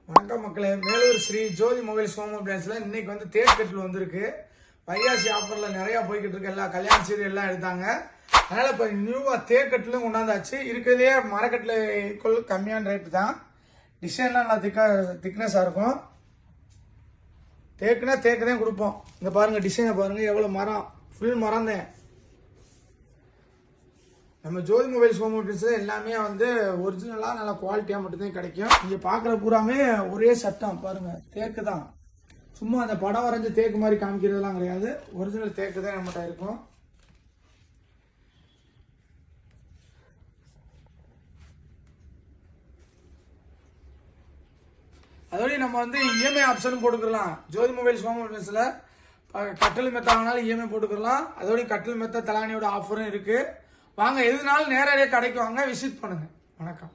வணக்கம் மக்களே, மேலூர் ஸ்ரீ ஜோதி mobiles home அப்ளையன்ஸ்ல இன்னைக்கு வந்து தேர்கட்டில் வந்திருக்கு. வைகாசி ஆஃபர்ல நிறைய போய்கிட்டு இருக்கு. எல்லா கல்யாண சீரியல் எல்லாம் எடுத்தாங்க. அதனால இப்போ நியூவா தேர்கட்டிலும் கொண்டாந்தாச்சு. இருக்கிறதுலே மரக்கட்டில் கம்மியான ரேட்டு தான். டிசைன்லாம் நல்லா திக்னஸாக இருக்கும். தேக்குனா தேக்கு தான் கொடுப்போம். இங்கே பாருங்க, டிசைனை பாருங்க, எவ்வளோ மரம், ஃபுல் மரம் தான். நம்ம ஜோதி மொபைல்ஸ் ஹோம் அப்ளையன்ஸ் எல்லாமே வந்து ஒரிஜினலாக நல்லா குவாலிட்டியாக மட்டும்தான் கிடைக்கும். நீங்கள் பார்க்குற பூராமே ஒரே சட்டம் பாருங்க, தேக்கு தான். சும்மா அந்த படம் வரைஞ்ச தேக்கு மாதிரி காமிக்கிறதுலாம் கிடையாது. ஒரிஜினல் தேக்கு தான் நம்மகிட்ட இருக்கும். அதோடய நம்ம வந்து இஎம்ஐ ஆப்ஷனும் போட்டுக்கலாம். ஜோதி மொபைல்ஸ் ஹோம் அப்ளையன்ஸில் கட்டில் மெத்த வாங்கினாலும் இஎம்ஐ போட்டுக்கலாம். அதோடய கட்டில் மெத்த தலானியோட ஆஃபரும் இருக்குது. வாங்க, எதுனாலும் நேரடியாக கடைக்கு வாங்க, விசிட் பண்ணுங்கள். வணக்கம்.